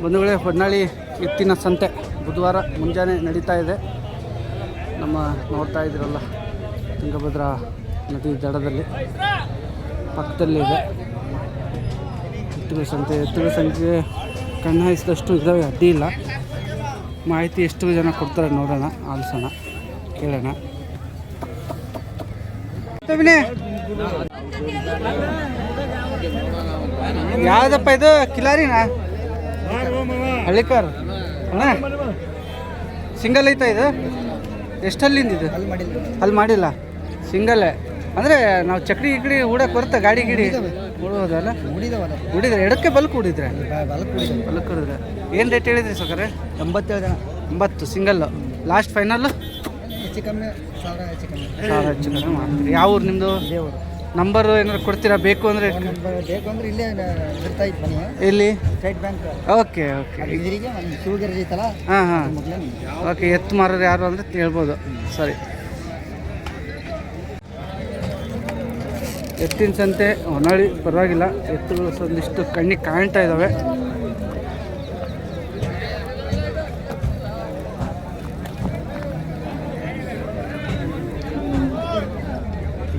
ಬಂಧುಗಳೇ, ಹೊನ್ನಾಳಿ ಎತ್ತಿನ ಸಂತೆ ಬುಧವಾರ ಮುಂಜಾನೆ ನಡೀತಾ ಇದೆ. ನಮ್ಮ ನೋಡ್ತಾ ಇದ್ದೀರಲ್ಲ, ತುಂಗಭದ್ರಾ ನದಿ ದಡದಲ್ಲಿ ಪಕ್ಕದಲ್ಲಿ ಇದೆ ಎತ್ತುಗಳ ಸಂಖ್ಯೆ ಕಣ್ಣು ಹಾಯಿಸಿದಷ್ಟು ಇದ್ದಾವೆ, ಅಡ್ಡಿ ಇಲ್ಲ. ಮಾಹಿತಿ ಎಷ್ಟು ಜನ ಕೊಡ್ತಾರೆ ನೋಡೋಣ, ಆಲಿಸೋಣ, ಕೇಳೋಣ. ಯಾವುದಪ್ಪ ಇದು? ಕಿಲಾರಿನಾ? ಹಳ್ಳಿಕಾರ್ ಅಣ್ಣ, ಸಿಂಗಲ್ ಐತಾ ಇದು? ಎಷ್ಟಲ್ಲಿಂದ ಇದು? ಅಲ್ಲಿ ಮಾಡಿಲ್ಲ, ಸಿಂಗಲ್ಲೇ. ಅಂದರೆ ನಾವು ಚಕ್ಡಿ ಗಿಡಿ ಹೂಡಕ್ಕೆ ಬರುತ್ತೆ, ಗಾಡಿ ಗಿಡಿ ಹೂಡೋದಲ್ಲ? ಹುಡಿದ್ರೆ ಎಡಕ್ಕೆ ಬಲ್ಕ್ ಹುಡಿದ್ರೆ ಬಲ್ಕ್ ಹುಡಿದ್ರೆ ಏನು ರೇಟ್ ಹೇಳಿದ್ರಿ ಸೊಕರೆ? 87 ಸಿಂಗಲ್ಲು. ಲಾಸ್ಟ್ ಫೈನಲ್ಲು ಹೆಚ್ಚು ಕಮ್ಮಿ 1000 ಹೆಚ್ಚು ಕಮ್ಮಿ ಮಾಡ್ತೀರಿ. ಯಾವ ಊರು ನಿಮ್ಮದು? ನಂಬರು ಏನಾದ್ರು ಕೊಡ್ತೀರಾ? ಬೇಕು ಅಂದರೆ ಇಲ್ಲೇ ಎಲ್ಲಿ? State bank. ಓಕೆ ಹಾಂ ಹಾಂ ಓಕೆ. ಎತ್ತು ಮಾರೋರು ಯಾರು ಅಂದರೆ ಹೇಳ್ಬೋದು. ಸರಿ, ಎತ್ತಿನ ಸಂತೆ ಹೊನ್ನಾಳಿ, ಪರವಾಗಿಲ್ಲ. ಎತ್ತುಗಳು ಒಂದಿಷ್ಟು ಕಣ್ಣಿಗೆ ಕಾಣ್ತಾ ಇದ್ದಾವೆ.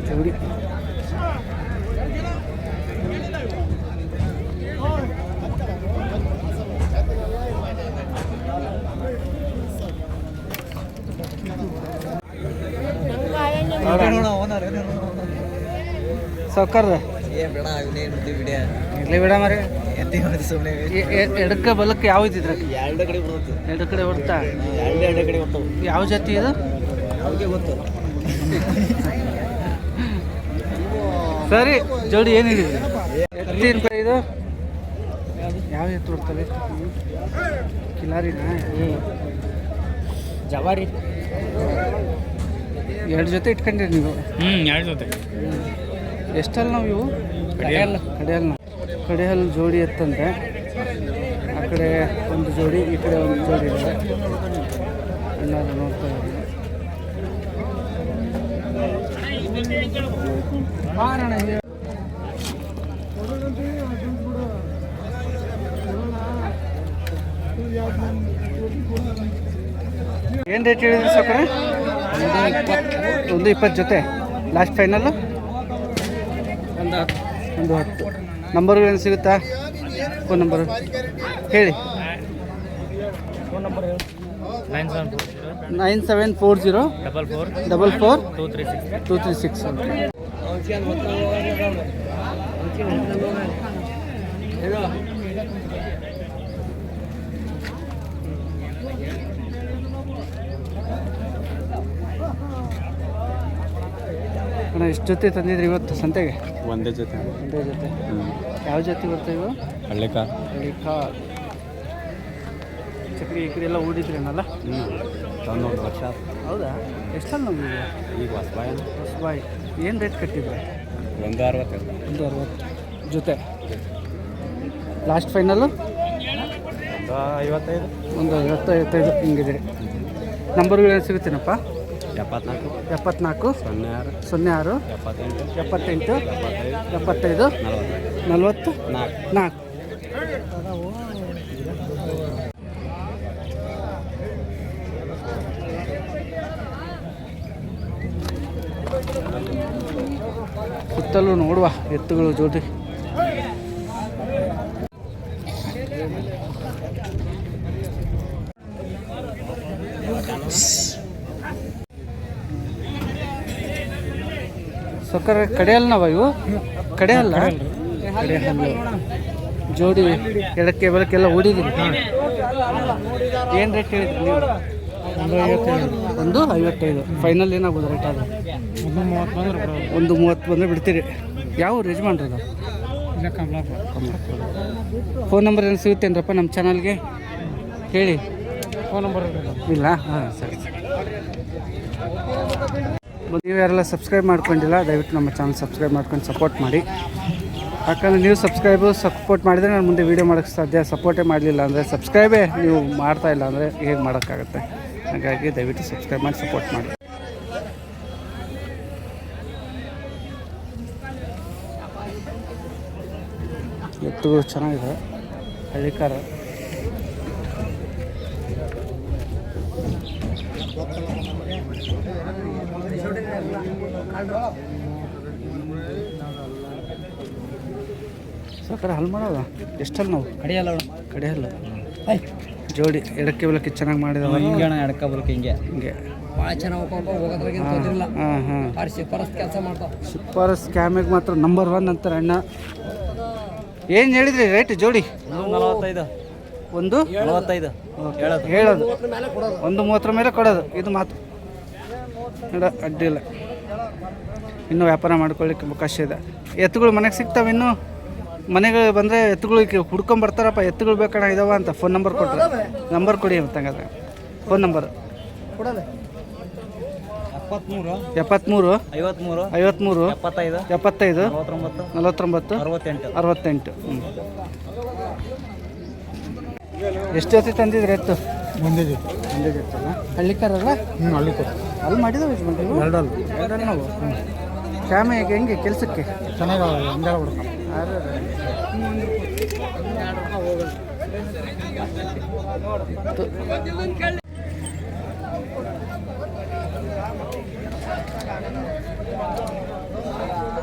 ಜೋಡಿ ಸೌಕರ್ದ ಇರ್ಲಿ ಬಿಡ ಮರಿ. ಎಡಕ್ಕೆ ಬಲಕ್ಕೆ ಯಾವ ಇದ್ದಿದ್ರ? ಎರಡು ಕಡೆ ಬರ್ತಾ. ಯಾವ ಜಾತಿ ಇದು? ಸರಿ, ಜೋಡಿ ಏನು ಹೇಳಿದ್ರಿ? ಎತ್ತಿನ ಇದು ಯಾವ ಎತ್ತು ಬರ್ತವೆ? ಕಿಲಾರಿನಾ? ಜವಾರಿ. ಎರಡು ಜೊತೆ ಇಟ್ಕೊಂಡ್ರಿ ನೀವು? 2 ಜೊತೆ. ಎಷ್ಟಲ್ಲ ನಾವು ಇವು? ಕಡೆಹಲ್ಲು ಜೋಡಿ ಎತ್ತಂತೆ. ಆ ಕಡೆ ಒಂದು ಜೋಡಿ, ಈ ಕಡೆ ಒಂದು ಜೋಡಿ ಇದೆ. ಏನಾದ್ರು ನೋಡ್ತಾ ಇದ್ದೀವಿ. ಏನು ರೇಟ್ ಹೇಳಿದ್ರಿ ಸೊಕರೆ? 120 ಜೊತೆ. Last final 110. ನಂಬರ್ಗಳು ಏನು ಸಿಗುತ್ತಾ? ಫೋನ್ ನಂಬರು ಹೇಳಿ. Phone number 9740 44 236. ಅಣ್ಣ, ಎಷ್ಟು ಜೊತೆ ತಂದಿದ್ರಿ ಇವತ್ತು ಸಂತೆಗೆ? ಒಂದೇ ಜೊತೆ. ಯಾವ ಜೊತೆ ಬರ್ತಾ ಇವು? ಹಳ್ಳಿಕಾರ್. ಚಕ್ರಿ ಈ ಕಡೆ ಎಲ್ಲ ಹೂಡಿದ್ರೇನಲ್ಲ? ಒಂದು ವರ್ಷ. ಹೌದಾ? ಎಷ್ಟಲ್ಲ ನಮಗೆ ಈಗ? ಹೊಸಬಾಯಿ. ಏನು ರೇಟ್ ಕಟ್ಟಿದ್ರೆ? 160 ಜೊತೆ. Last final 55 ಹಿಂಗಿದ್ರಿ. ನಂಬರ್ಗಳು ಏನು ಸಿಗುತ್ತೇನಪ್ಪ? 74 06 78 75 44. ಸುತ್ತಲೂ ನೋಡುವ ಎತ್ತುಗಳು ಜೋಡಿ. ಸೊಕ್ಕರ ಕಡೆಯಲ್ಲನವ ಇವು? ಕಡೆಯಲ್ಲ, ಕಡೆಯಲ್ಲು ಜೋಡಿ. ಎಡಕ್ಕೆ ಬಲಕ್ಕೆಲ್ಲ ಹೂಡಿದ್ದೀರಿ. ಏನು ರೇಟ್ ಹೇಳಿದ್ರಿ ನೀವು? 155. ಫೈನಲ್ ಏನಾಗ್ಬೋದು ರೇಟ್? ಅದು 130 ಬಂದರೆ ಬಿಡ್ತೀರಿ. ಯಾವ ಯಜಮಾನ್ರಿ ಅದು? ಫೋನ್ ನಂಬರ್ ಏನು ಸಿಗುತ್ತೇನ್ರಪ್ಪ ನಮ್ಮ ಚಾನಲ್ಗೆ? ಹೇಳಿ. ಫೋನ್ ನಂಬರ್ ಇಲ್ಲ? ಹಾಂ, ಸರಿ. ನೀವು ಯಾರೆಲ್ಲ ಸಬ್ಸ್ಕ್ರೈಬ್ ಮಾಡ್ಕೊಂಡಿಲ್ಲ, ದಯವಿಟ್ಟು ನಮ್ಮ ಚಾನಲ್ ಸಬ್ಸ್ಕ್ರೈಬ್ ಮಾಡ್ಕೊಂಡು ಸಪೋರ್ಟ್ ಮಾಡಿ. ಯಾಕಂದರೆ ನೀವು ಸಪೋರ್ಟ್ ಮಾಡಿದರೆ ನಾನು ಮುಂದೆ ವೀಡಿಯೋ ಮಾಡೋಕ್ಕೆ ಸಾಧ್ಯ. ಸಪೋರ್ಟೇ ಮಾಡಲಿಲ್ಲ ಅಂದರೆ, ಸಬ್ಸ್ಕ್ರೈಬೇ ನೀವು ಮಾಡ್ತಾಯಿಲ್ಲ ಅಂದರೆ ಹೇಗೆ ಮಾಡೋಕ್ಕಾಗುತ್ತೆ? ಹಾಗಾಗಿ ದಯವಿಟ್ಟು ಸಬ್ಸ್ಕ್ರೈಬ್ ಮಾಡಿ ಸಪೋರ್ಟ್ ಮಾಡಿ. ಎತ್ತುಗಳು ಚೆನ್ನಾಗಿದೆ, ಹಳ್ಳಿಕಾರ. ಸಾಕಾರ ಹಲ್ ಮಾಡೋದ ಎಷ್ಟಲ್ಲಿ ನಾವು ಕಡಿಯಲ್ಲ ಜೋಡಿ ಎಡಕ್ಕೆ ಬಲಕ್ಕೆ ಚೆನ್ನಾಗಿ ಮಾಡಿದವ ಹಿಂಗೆ ಅಣ್ಣ ಎಡಕ್ಕ ಬಲಕ್ಕೆ ಹಿಂಗೆ ಭಾಳ ಚೆನ್ನಾಗಿ ಹಾಂ ಹಾಂ ಶಿಫಾರಸ್ ಕೆಲಸ ಮಾಡ್ತಾವ. ಶಿಫಾರಸ್ ಕ್ಯಾಮಿಗೆ ಮಾತ್ರ ನಂಬರ್ 1 ಅಂತಾರೆ ಅಣ್ಣ. ಏನು ಹೇಳಿದ್ರಿ ರೇಟ್ ಜೋಡಿ? 45 ಒಂದು 45 ಹೇಳೋದು 130 ಮೇಲೆ ಕೊಡೋದು. ಇದು ಮಾತು ಅಡ್ಡಿಲ್ಲ. ಇನ್ನೂ ವ್ಯಾಪಾರ ಮಾಡ್ಕೊಳ್ಳಿಕ್ಕೆ ಅವಕಾಶ ಇದೆ. ಎತ್ತುಗಳು ಮನೆಗೆ ಸಿಗ್ತಾವೆ. ಇನ್ನೂ ಮನೆಗೆ ಬಂದರೆ ಎತ್ತುಗಳು ಹುಡ್ಕೊಂಬರ್ತಾರಪ್ಪ, ಎತ್ತುಗಳು ಬೇಕಣ್ಣ ಇದಾವ ಅಂತ ಫೋನ್ ನಂಬರ್ ಕೊಟ್ಟರೆ. ನಂಬರ್ ಕೊಡಿ ಅಂತ ಹಂಗಾದ್ರೆ. Phone number 73 73 53 53 75 49 49 68. ಎಷ್ಟು ಜೊತೆ ತಂದಿದ್ರಿ ಎತ್ತು? ಒಂದೇ ಜೊತೆ ಅಲ್ಲ ಹಳ್ಳಿಕಾರಲ್ಲ? ಅಲ್ಲಿ ಮಾಡಿದಾವೆ ಎರಡಲ್ಲಿ ನಾವು ಕ್ಯಾಮೆ ಹೆಂಗೆ ಕೆಲಸಕ್ಕೆ ಚೆನ್ನಾಗಿ ಹಂಗಾರ ಬಿಡ್ತಾನೆ.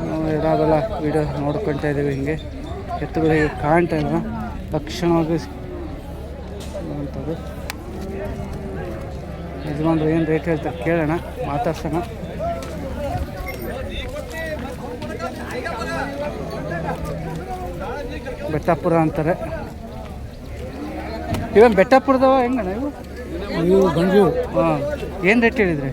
ನಾವು ಎಡಬಲ ವಿಡಿಯೋ ನೋಡ್ಕೊಳ್ತಾ ಇದ್ದೀವಿ. ಹಿಂಗೆ ಎತ್ತುಗಳಿಗೆ ಕಾಣ್ತಾ ಇಲ್ಲ ತಕ್ಷಣವಾಗಿ ಅಂಥದ್ದು. ಯಜಮಾನ್ರು ಏನು ರೇಟ್ ಹೇಳ್ತಾರೆ ಕೇಳೋಣ, ಮಾತಾಡ್ಸೋಣ. ಬೆಟ್ಟಾಪುರ ಅಂತಾರೆ. ಇವಾಗ ಬೆಟ್ಟಾಪುರದವ ಹೆಂಗಣ್ಣ ಇವು? ಇವು ಗಂಜು. ಹಾಂ, ಏನು ರೇಟ್ ಹೇಳಿದ್ರಿ?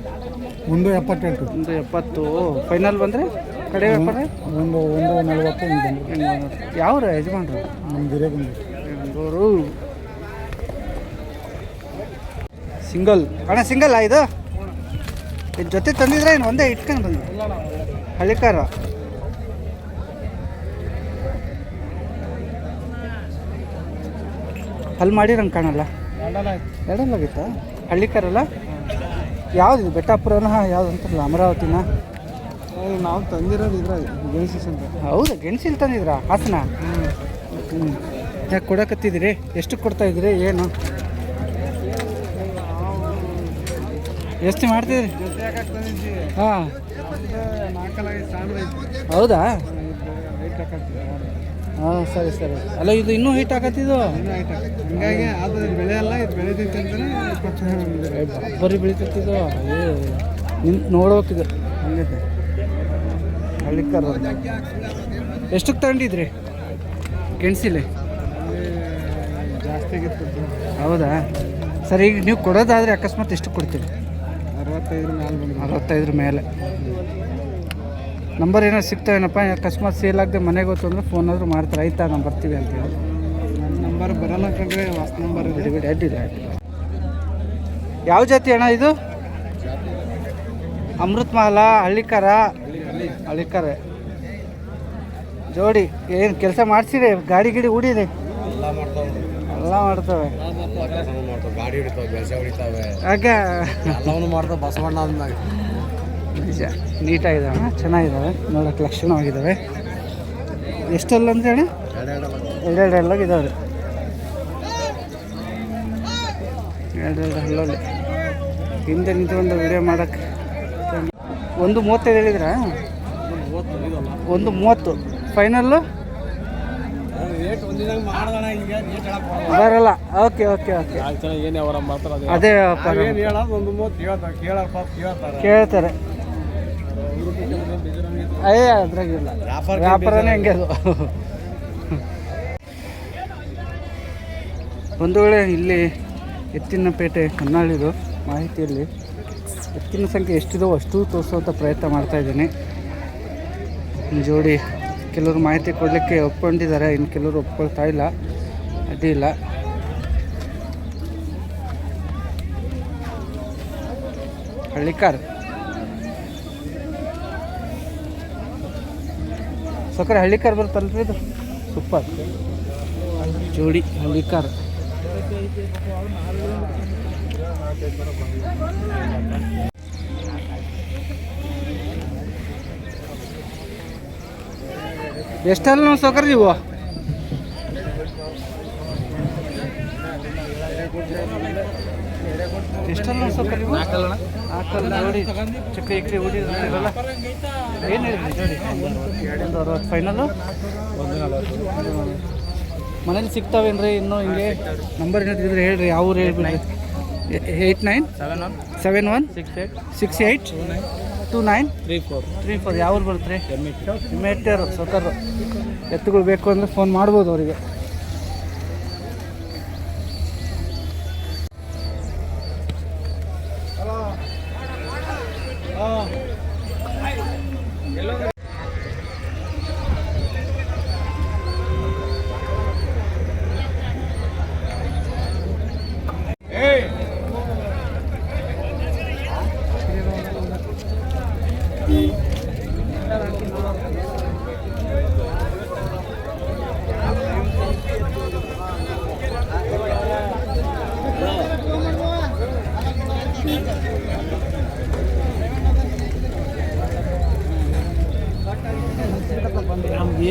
178. 170 ಫೈನಲ್ ಬಂದರೆ ಕಡೆ ವ್ಯಾಪಾರ 140. ಯಾವ ಯಜಮಾನ್ರು? ನಮ್ಮ ಗಿರೇ ಬೆಂಗಳೂರು. ಸಿಂಗಲ್ ಅಣ್ಣ, ಸಿಂಗಲ್ ಇದು ಜೊತೆ ತಂದಿದ್ರೆ ಏನು ಒಂದೇ ಇಟ್ಕೊಂಡು ಬಂದು? ಹಳ್ಳಿಕಾರ ಅಲ್ಲಿ ಮಾಡಿರಂಗೆ ಕಾಣಲ್ಲ. ಎರಡಲ್ಲಾಗಿತ್ತಾ? ಹಳ್ಳಿಕಾರಲ್ಲ? ಯಾವ್ದು ಬೆಟ್ಟಾಪುರನ ಯಾವ್ದು ಅಂತಾರಲ್ಲ, ಅಮರಾವತಿನ? ನಾವು ತಂದಿರೋದು ಇದ್ರಾಗ ಗೆಣಸಿಸ್ ಅಂತ. ಹೌದಾ, ಗೆಣಸಿಲ್ ತಂದಿದ್ರಾ? ಹಾಸನ? ಹ್ಞೂ. ಯಾಕೆ ಕೊಡಕತ್ತಿದ್ದೀರಿ? ಎಷ್ಟು ಕೊಡ್ತಾಯಿದ್ದೀರಿ? ಏನು ಎಷ್ಟು ಮಾಡ್ತಿದ್ರಿ? ಹಾಂ, ಹೌದಾ? ಹಾಂ, ಸರಿ ಸರಿ. ಅಲ್ಲ ಇದು ಇನ್ನೂ ಹೀಟ್ ಹಾಕತ್ತಿದ್ದು? ಹಂಗಾಗಿ ಅದು ಬೆಳೆ ಅಲ್ಲ, ಇದು ಬೆಳೆದೈತೆ ಅಂತಲೇ ಬರೀ ಬೆಳಿತಿದ್ದು. ನಿಂತು ನೋಡ್ಬೇಕಿದು ಹಂಗೈತೆ. ಹಳ್ಳಿಕಾರ ಎಷ್ಟಕ್ಕೆ ತಗೊಂಡಿದ್ರಿ ಗೆಣಸಿಲೆ? ಜಾಸ್ತಿ ಆಗಿತ್ತು. ಹೌದಾ? ಸರಿ, ಈಗ ನೀವು ಕೊಡೋದಾದರೆ ಅಕಸ್ಮಾತ್ ಎಷ್ಟು ಕೊಡ್ತೀರಿ? 65 65 ಮೇಲೆ. ಮೇಲೆ. ನಂಬರ್ ಏನೋ ಸಿಗ್ತಾವೇನಪ್ಪ? ಅಕಸ್ಮಾತ್ ಸೇಲ್ ಆಗದೆ ಮನೆಗೆ ಹೋಯ್ತು ಅಂದರೆ ಫೋನ್ ಆದರೂ ಮಾಡ್ತಾರೆ, ಆಯ್ತಾ ನಾವು ಬರ್ತೀವಿ ಅಂತೇಳಿ. ನನ್ನ ನಂಬರ್ ಬರಲ್ಲ ಕಣ್ರಿ, ಹೊಸ ನಂಬರ್ ಇದೆ. ಬಿಡಿ ಅಡ್ಡಿಲ್ಲ. ಯಾವ ಜಾತಿ ಅಣ್ಣ ಇದು? ಅಮೃತ್ ಮಹಲ, ಹಳ್ಳಿಕಾರ? ಹಳ್ಳಿಕಾರ ಜೋಡಿ. ಏನು ಕೆಲಸ ಮಾಡಿಸಿರಿ? ಗಾಡಿ ಗಿಡಿ ಹೂಡಿರಿ? ಎಲ್ಲ ಮಾಡ್ತವೆ. ಗಾಡಿ ಹೊಡಿತಾವೆ, ಕೆಲಸ ಹೊಡಿತಾವೆ, ಹಾಗೆ ಎಲ್ಲವನ್ನೂ ಮಾಡ್ತಾವೆ. ಬಸವಣ್ಣ ಅಂದಾಗ ನಿಜ ನೀಟಾಗಿದ್ದಾವೆ, ಚೆನ್ನಾಗಿದ್ದಾವೆ, ನೋಡೋಕೆ ಲಕ್ಷಣವಾಗಿದ್ದಾವೆ. ಎಷ್ಟಲ್ಲ ಅಂದರೆ ಅಣ್ಣ? ಎರಡೆರಡಲ್ಲಾಗಿದ್ದಾವೆ. ಎರಡೆರಡು ಹಲ್ಲಲ್ಲಿ ಹಿಂದೆ ನಿಂತ್ಕೊಂಡು ವಿಡಿಯೋ ಮಾಡೋಕ್ಕೆ. 135 ಹೇಳಿದ್ರಾ? 130 ಫೈನಲ್ಲು ಬರಲ್ಲ. ಓಕೆ ಓಕೆ ಓಕೆ, ಅದೇ ಕೇಳ್ತಾರೆ. ಅದ್ರಾಗಿಲ್ಲ, ವ್ಯಾಪಾರನೇ ಹಂಗೆ ಅದು. ಒಂದು ವೇಳೆ ಇಲ್ಲಿ ಎತ್ತಿನಪೇಟೆ ಹೊನ್ನಾಳಿದು ಮಾಹಿತಿಯಲ್ಲಿ ಎತ್ತಿನ ಸಂಖ್ಯೆ ಎಷ್ಟಿದೋ ಅಷ್ಟು ತೋರಿಸುವಂಥ ಪ್ರಯತ್ನ ಮಾಡ್ತಾಯಿದ್ದೀನಿ. ಜೋಡಿ ಕೆಲವರು ಮಾಹಿತಿ ಕೊಡಲಿಕ್ಕೆ ಒಪ್ಕೊಂಡಿದ್ದಾರೆ, ಇನ್ನು ಕೆಲವರು ಒಪ್ಕೊಳ್ತಾ ಇಲ್ಲ. ಅಡ್ಡಿಲ್ಲ. ಹಳ್ಳಿಕಾರ್ ಸಕ್ಕರೆ ಹಳ್ಳಿಕಾರ್ ಬರುತ್ತಲ್ರಿ ಇದು? ಸೂಪರ್ ಜೋಡಿ ಹಳ್ಳಿಕಾರ್. ಎಷ್ಟಲ್ಲ ನಾವು ಸೌಕರ್ಯ ನೀವು? ಎಷ್ಟಲ್ಲ ಸೌಕರ್ಯ ಹಾಕಲ್ಲ ನೋಡಿ ಚಕ್ಕ ಎಕರೆ ಹೊಡಿರಲ್ಲ ಏನು ಹೇಳಿದ್ರಿ ಜೋಡಿ 160 ಫೈನಲ್ಲು ಮನೇಲಿ ಸಿಗ್ತಾವೇನ್ರಿ ಇನ್ನೂ ಹಿಂಗೆ ನಂಬರ್ ಏನಾದ್ರು ಹೇಳ್ರಿ ಯಾವ ಊರು ಹೇಳ್ಬಿಡ್ರಿ 8971682934 ಯಾವ ಊರು ಬರುತ್ತೆ ಮೇಟೇರು ಸೌಕರ್ಯ ಎತ್ತುಗಳು ಬೇಕು ಅಂದರೆ ಫೋನ್ ಮಾಡ್ಬೋದು ಅವರಿಗೆ.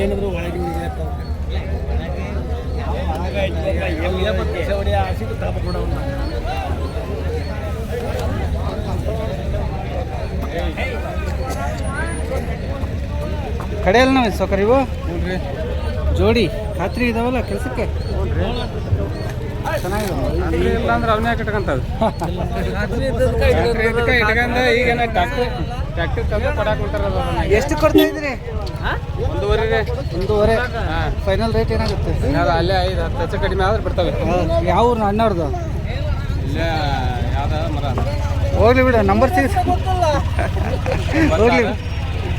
ಏನಿದ್ರು ಒಳಗೆ ಕಡೆಯಲ್ಲ ನಾವು ಸೌಕರ್ಯ ಇವು ಜೋಡಿ ಖಾತ್ರಿ ಇದಾವಲ್ಲ ಕೆಲಸಕ್ಕೆ ಚೆನ್ನಾಗಿದೆ. ಇಲ್ಲ ಅಂದ್ರೆ ಅವನೇ ಕಟ್ಕೊಂತದ ಈಗೇನ ಟ್ಯಾಕ್ಟರ್ ತಂದು ಕೊಡಾಕ್ ಹೊಂಟಾರ. ಎಷ್ಟು ಕೊಡ್ತಾ ಇದ್ರಿ? 1.5 ಫೈನಲ್ ರೇಟ್ ಏನಾಗುತ್ತೆ? ಅಲ್ಲೇ 5-10 ಹೆಚ್ಚು ಕಡಿಮೆ ಆದ್ರೆ ಬಿಡ್ತವೆ. ಯಾವ ಊರು ಅಣ್ಣವ್ರದ್ದು? ಇಲ್ಲೇ ಯಾವ್ದು ಮರ ಹೋಗ್ಲಿ ಬಿಡು ನಂಬರ್ ಸಿಗ ಹೋಗ್ಲಿ.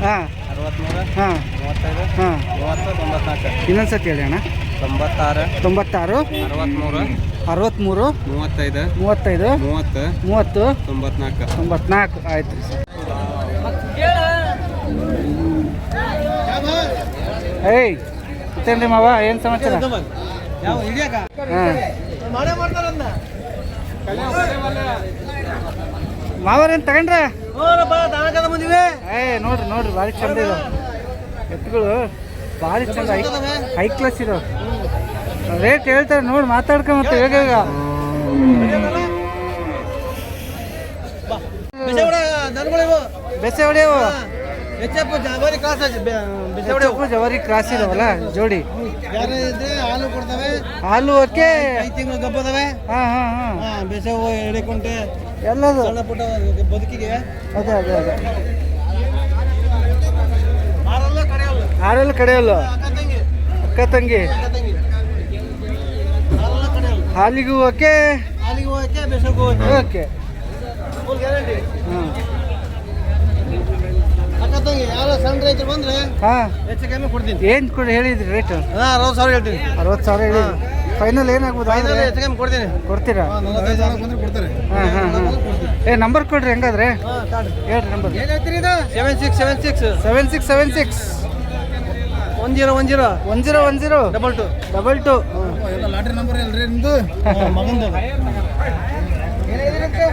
ಹಾಂ 63 ಹಾಂ 35 ಹಾಂ 30 94 ಇನ್ನೊಂದ್ಸತಿ ಹೇಳಿ ಅಣ್ಣ. 96 96 63 63 35 35 30 30 94 94 ಆಯ್ತು ರೀ ಸರ್. ಏಯ್ ಮತ್ತೇನ್ರಿ ಮಾವ ಏನು ಸಮಾಚಾರ? ಹಾಂ ಮಾವರೇನು ತಗೊಂಡ್ರೆ? ಏ ನೋಡ್ರಿ ಭಾರಿ ಚಂದ ಇದಾವೆ ಎತ್ತುಗಳು, ಭಾರಿ ಚಂದ ಹೈ ಕ್ಲಾಸ್ ಇದಾವೆ. ರೇಟ್ ಹೇಳ್ತಾರೆ ನೋಡಿ ಮಾತಾಡ್ಕೊ ಮತ್ತೆ ಬೇಗ ಬೆಸೆ ಹೊಡೆಯವು ಜವಾರಿ ಕ್ರಾಸ್ ಇದಾವಲ್ಲ ಜೋಡಿ. ಹಾಲು ಕೊಡ್ತವೆ, ಹಾಲು ಓಕೆ 5 ತಿಂಗಳು ಗಬ್ಬದವೆ. ಹಾಂ ಹಾಂ ಹಾಂ ಬೇಸವು ಎಡೆಕೊಂಟೆ ಎಲ್ಲದು ಸಣ್ಣ ಪುಟ್ಟ ಬದುಕಿಗೆ ಅದೇ ಆರೆಲ್ಲ ಕಡೆಯಲ್ಲ ಅಕ್ಕ ತಂಗಿ ಹಾಲಿಗೂ ಓಕೆ ಹಾಲಿಗೆ ಹೋಗಕ್ಕೆ ಬೇಸಗೂ ಓಕೆ ಫುಲ್ ಗ್ಯಾರಂಟಿ. ಹಾಂ ಅಕ್ಕ ತಂಗಿ ಯಾರು ಸಣ್ಣ ರೈತರು ಬಂದ್ರೆ ಹಾಂ ಹೆಚ್ಚು ಕಮ್ಮಿ ಕೊಡ್ತೀನಿ. ಏನು ಕೊಡಿ ಹೇಳಿದ್ರಿ ರೇಟ್? 60,000 ಹೇಳ್ತೀನಿ. 60,000 ಹೇಳಿ ಫೈನಲ್ ಏನಾಗ್ಬೋದು? ಫೈನಲ್ ಹೆಚ್ಚು ಕಮ್ಮಿ ಕೊಡ್ತೀನಿ. ಕೊಡ್ತೀರಾ? 45 ಜನ ಬಂದ್ರೆ ಕೊಡ್ತಾರೆ. ಹಾಂ ಹಾಂ ಹಾಂ ಏ ನಂಬರ್ ಕೊಡ್ರಿ ಹೆಂಗಾದ್ರೆ ಹೇಳ್ರಿ ನಂಬರ್. ಏನು ಹೇಳ್ತೀರಿ ಇದು? 7676 7676 1010 1010 22 22 ಎಲ್ಲ ಲಾಟ್ರಿ ನಂಬರ್ ಅಲ್ರಿ ನಿಮ್ದು ಮಗಂದು. ಏನಾಗಿದ್ರಂತೆ?